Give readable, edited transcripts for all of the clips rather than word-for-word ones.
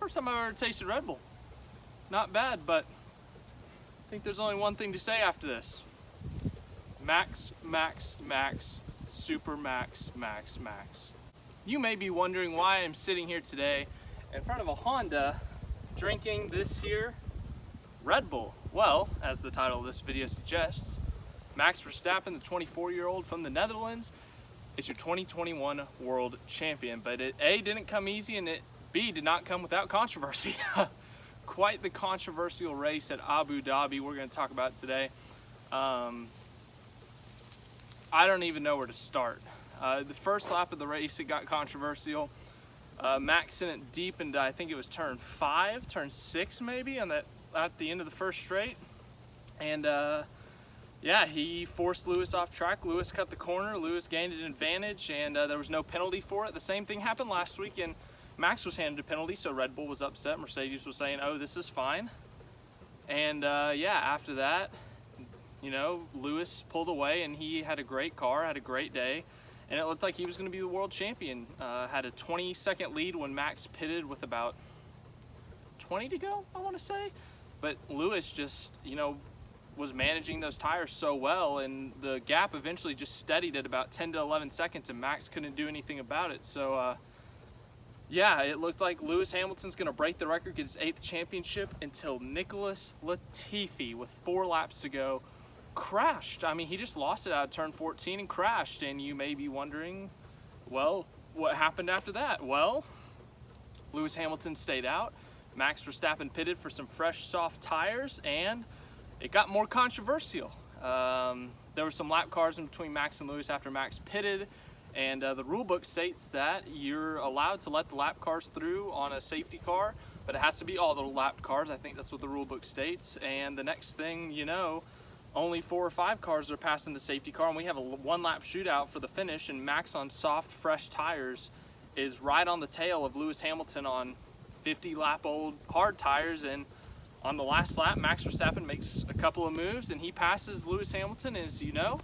First time I've ever tasted Red Bull. Not bad, but I think there's only one thing to say after this. Max, Max, Max, Super Max, Max, Max. You may be wondering why I'm sitting here today in front of a Honda drinking this here Red Bull. Well, as the title of this video suggests, Max Verstappen, the 24-year-old from the Netherlands, is your 2021 world champion. But it A, didn't come easy, and it B, did not come without controversy. Quite the controversial race at Abu Dhabi we're going to talk about today. I don't even know where to start. The first lap of the race, it got controversial. Max sent it deep into, I think it was turn 6 maybe, at the end of the first straight. And yeah, he forced Lewis off track. Lewis cut the corner. Lewis gained an advantage, and there was no penalty for it. The same thing happened last week, and Max was handed a penalty, so Red Bull was upset. Mercedes was saying, oh, this is fine. And yeah, after that, you know, Lewis pulled away, and he had a great car, had a great day, and it looked like he was going to be the world champion. Had a 20-second lead when Max pitted with about 20 to go, I want to say. But Lewis just, you know, was managing those tires so well, and the gap eventually just steadied at about 10 to 11 seconds, and Max couldn't do anything about it. So yeah, it looked like Lewis Hamilton's going to break the record, get his 8th championship, until Nicholas Latifi, with 4 laps to go, crashed. I mean, he just lost it out of turn 14 and crashed. And you may be wondering, well, what happened after that? Well, Lewis Hamilton stayed out. Max Verstappen pitted for some fresh, soft tires, and it got more controversial. There were some lap cars in between Max and Lewis after Max pitted, and the rule book states that you're allowed to let the lap cars through on a safety car, but it has to be all the lap cars. I think that's what the rule book states. And the next thing you know, only 4 or 5 cars are passing the safety car, and we have a one-lap shootout for the finish, and Max on soft, fresh tires is right on the tail of Lewis Hamilton on 50-lap-old hard tires. And on the last lap, Max Verstappen makes a couple of moves, and he passes Lewis Hamilton. As you know,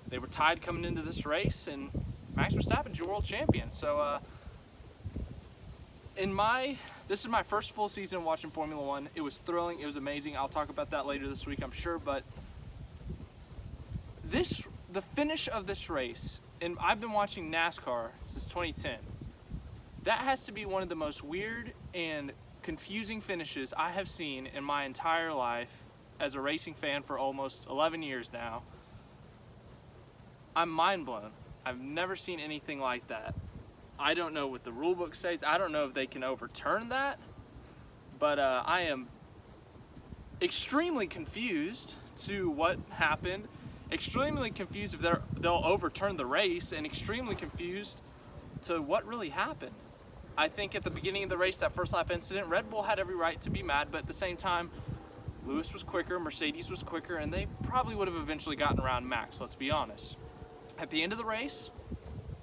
they were tied coming into this race, and Max Verstappen's your world champion. So this is my first full season watching Formula One. It was thrilling, it was amazing. I'll talk about that later this week, I'm sure. But the finish of this race, and I've been watching NASCAR since 2010, that has to be one of the most weird and confusing finishes I have seen in my entire life as a racing fan for almost 11 years now. I'm mind blown. I've never seen anything like that. I don't know what the rule book says. I don't know if they can overturn that, but I am extremely confused to what happened, extremely confused if they'll overturn the race, and extremely confused to what really happened. I think at the beginning of the race, that first lap incident, Red Bull had every right to be mad, but at the same time, Lewis was quicker, Mercedes was quicker, and they probably would have eventually gotten around Max, let's be honest. At the end of the race,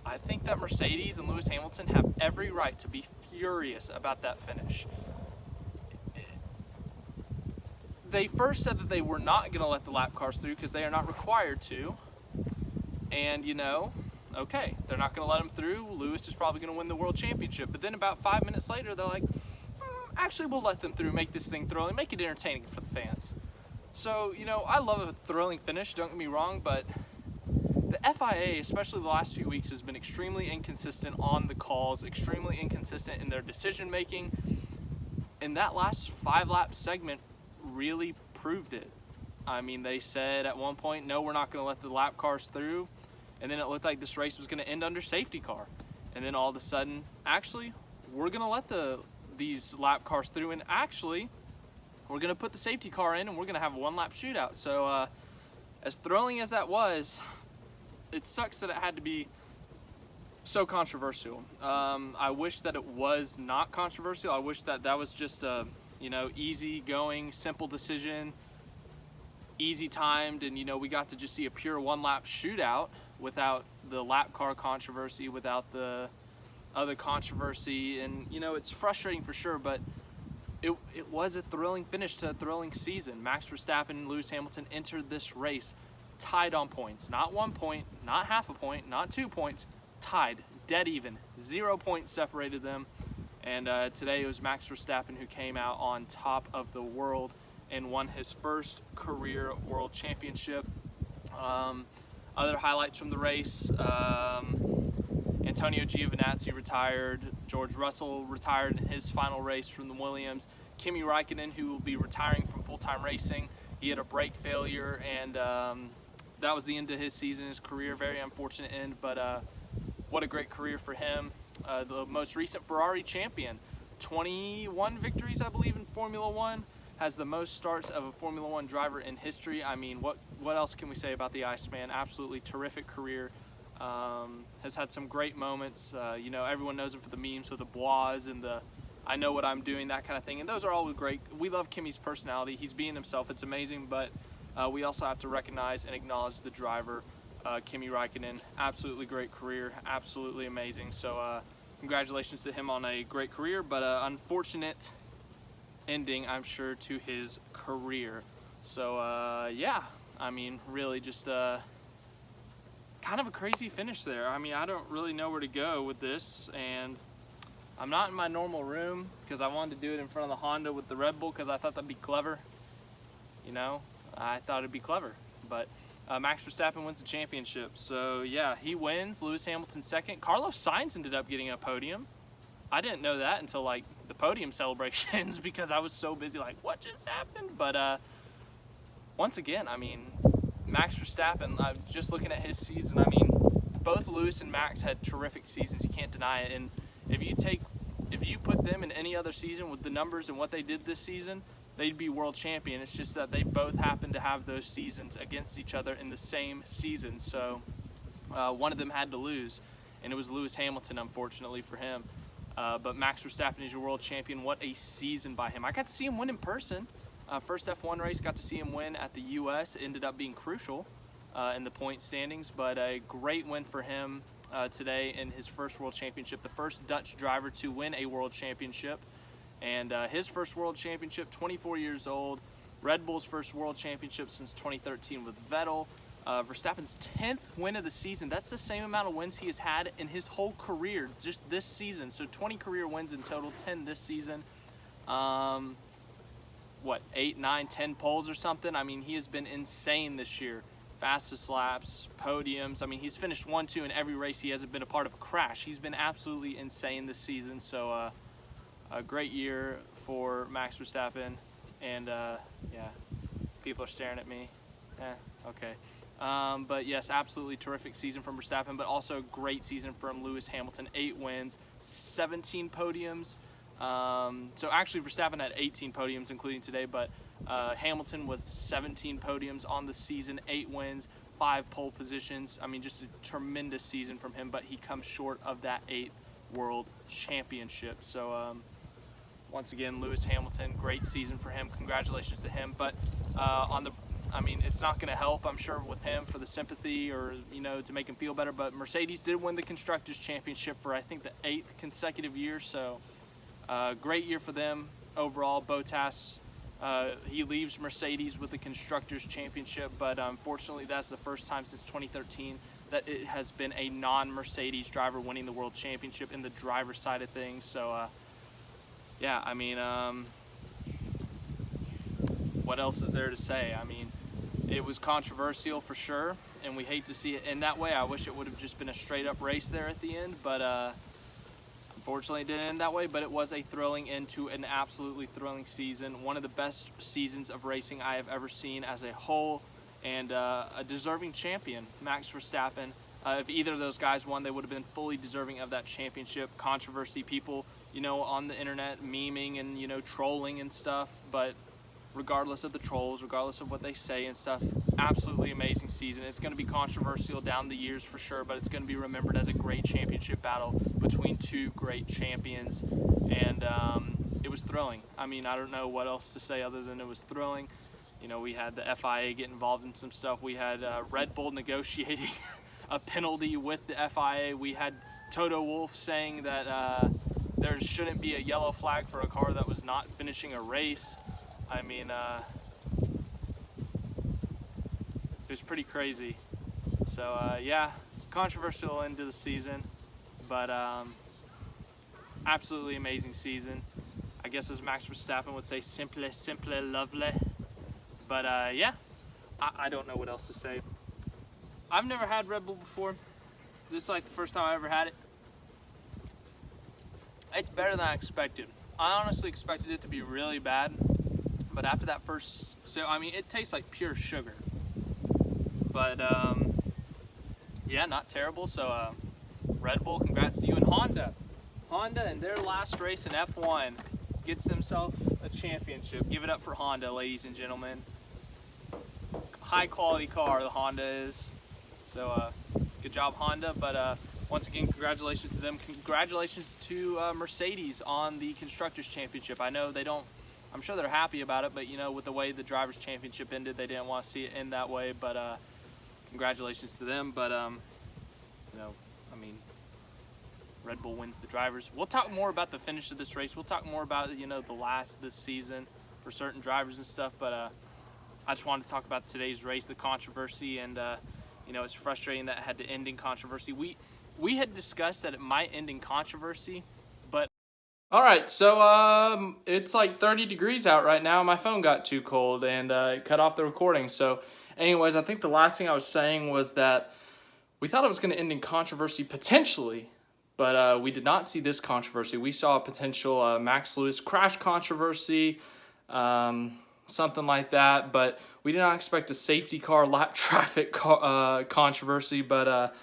I think that Mercedes and Lewis Hamilton have every right to be furious about that finish. They first said that they were not going to let the lap cars through because they are not required to, and you know, okay, they're not going to let them through. Lewis is probably going to win the world championship. But then about 5 minutes later, they're like, actually, we'll let them through, make this thing thrilling, make it entertaining for the fans. So, you know, I love a thrilling finish, don't get me wrong, but the FIA, especially the last few weeks, has been extremely inconsistent on the calls, extremely inconsistent in their decision making. And that last 5-lap segment really proved it. I mean, they said at one point, no, we're not going to let the lap cars through. And then it looked like this race was going to end under safety car. And then all of a sudden, actually, we're going to let these lap cars through, and actually, we're going to put the safety car in, and we're going to have a 1-lap shootout. So as thrilling as that was, it sucks that it had to be so controversial. I wish that it was not controversial. I wish that that was just a, you know, easy going, simple decision, easy timed, and, you know, we got to just see a pure 1-lap shootout without the lap car controversy, without the other controversy. And, you know, it's frustrating for sure, but it was a thrilling finish to a thrilling season. Max Verstappen and Lewis Hamilton entered this race tied on points. Not 1 point, not half a point, not 2 points, tied, dead even. 0 points separated them. And today it was Max Verstappen who came out on top of the world and won his first career world championship. Other highlights from the race, Antonio Giovinazzi retired, George Russell retired in his final race from the Williams, Kimi Raikkonen, who will be retiring from full-time racing, he had a brake failure, and that was the end of his season, his career. Very unfortunate end, but what a great career for him. The most recent Ferrari champion, 21 victories I believe in Formula One, has the most starts of a Formula One driver in history. I mean, what else can we say about the Iceman? Absolutely terrific career. Has had some great moments. You know, everyone knows him for the memes with the bois and the I know what I'm doing, that kind of thing. And those are all great. We love Kimi's personality. He's being himself. It's amazing. But we also have to recognize and acknowledge the driver, Kimi Raikkonen. Absolutely great career. Absolutely amazing. So congratulations to him on a great career, but unfortunate ending, I'm sure, to his career. So yeah, I mean, really just kind of a crazy finish there. I mean, I don't really know where to go with this, and I'm not in my normal room because I wanted to do it in front of the Honda with the Red Bull because I thought that'd be clever. You know, I thought it'd be clever. But Max Verstappen wins the championship. So yeah, he wins. Lewis Hamilton second. Carlos Sainz ended up getting a podium. I didn't know that until like the podium celebrations because I was so busy like, what just happened? But once again, I mean, Max Verstappen, just looking at his season, I mean, both Lewis and Max had terrific seasons. You can't deny it. And if you put them in any other season with the numbers and what they did this season, they'd be world champion. It's just that they both happen to have those seasons against each other in the same season. So one of them had to lose, and it was Lewis Hamilton, unfortunately for him. But Max Verstappen is your world champion. What a season by him. I got to see him win in person. First F1 race, got to see him win at the US. It ended up being crucial in the point standings, but a great win for him today in his first world championship. The first Dutch driver to win a world championship. And his first world championship, 24 years old. Red Bull's first world championship since 2013 with Vettel. Verstappen's 10th win of the season. That's the same amount of wins he has had in his whole career just this season. So 20 career wins in total, 10 this season. What, 8, 9, 10 poles or something? I mean, he has been insane this year. Fastest laps, podiums. I mean, he's finished 1, 2 in every race. He hasn't been a part of a crash. He's been absolutely insane this season. So a great year for Max Verstappen. And yeah, people are staring at me. Okay. But yes, absolutely terrific season from Verstappen, but also great season from Lewis Hamilton. 8 wins, 17 podiums. So actually Verstappen had 18 podiums including today, but Hamilton with 17 podiums on the season, 8 wins, 5 pole positions. I mean, just a tremendous season from him, but he comes short of that 8th world championship. So once again, Lewis Hamilton, great season for him. Congratulations to him. But I mean, it's not going to help, I'm sure, with him for the sympathy or, you know, to make him feel better. But Mercedes did win the Constructors' Championship for, I think, the 8th consecutive year. So great year for them overall. Bottas, he leaves Mercedes with the Constructors' Championship. But unfortunately, that's the first time since 2013 that it has been a non-Mercedes driver winning the World Championship in the driver's side of things. So, yeah, I mean, what else is there to say? I mean, it was controversial for sure, and we hate to see it end that way. I wish it would have just been a straight-up race there at the end, but unfortunately it didn't end that way. But it was a thrilling end to an absolutely thrilling season. One of the best seasons of racing I have ever seen as a whole, and a deserving champion, Max Verstappen. If either of those guys won, they would have been fully deserving of that championship. Controversy, people, you know, on the internet memeing and, you know, trolling and stuff, but regardless of the trolls, regardless of what they say and stuff, absolutely amazing season. It's going to be controversial down the years for sure, but it's going to be remembered as a great championship battle between two great champions, and it was thrilling. I mean, I don't know what else to say other than it was thrilling. You know, we had the FIA get involved in some stuff. We had Red Bull negotiating a penalty with the FIA. We had Toto Wolff saying that there shouldn't be a yellow flag for a car that was not finishing a race. I mean, it was pretty crazy. So, yeah, controversial end to the season, but absolutely amazing season. I guess as Max Verstappen would say, simple, lovely. But yeah, I don't know what else to say. I've never had Red Bull before. This is like the first time I ever had it. It's better than I expected. I honestly expected it to be really bad, but after that first, so I mean, it tastes like pure sugar. But yeah, not terrible. So Red Bull, congrats to you. And Honda in their last race in F1 gets themselves a championship. Give it up for Honda, ladies and gentlemen. High quality car, the Honda is. So good job, Honda. But once again, congratulations to them. Congratulations to Mercedes on the Constructors' Championship. I know they don't, I'm sure they're happy about it, but you know, with the way the Drivers' Championship ended, they didn't want to see it end that way. But congratulations to them. But you know, I mean, Red Bull wins the Drivers. We'll talk more about the finish of this race. We'll talk more about, you know, the last of this season for certain drivers and stuff. But I just wanted to talk about today's race, the controversy, and you know, it's frustrating that it had to end in controversy. We had discussed that it might end in controversy, but all right, so it's like 30 degrees out right now. My phone got too cold and it cut off the recording. So anyways, I think the last thing I was saying was that we thought it was going to end in controversy potentially, but we did not see this controversy. We saw a potential Max Lewis crash controversy, something like that, but we did not expect a safety car lap traffic controversy. But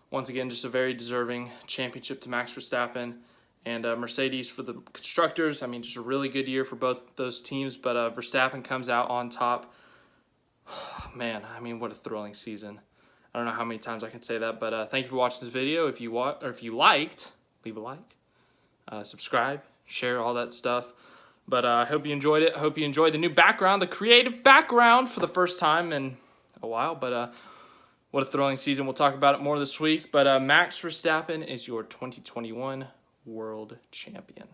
once again, just a very deserving championship to Max Verstappen and Mercedes for the constructors. I mean, just a really good year for both those teams, but Verstappen comes out on top. Man, I mean, what a thrilling season. I don't know how many times I can say that, but thank you for watching this video. If you liked, leave a like, subscribe, share, all that stuff. But I hope you enjoyed it. I hope you enjoyed the new background, the creative background for the first time in a while. But what a thrilling season. We'll talk about it more this week. But Max Verstappen is your 2021 World Champion.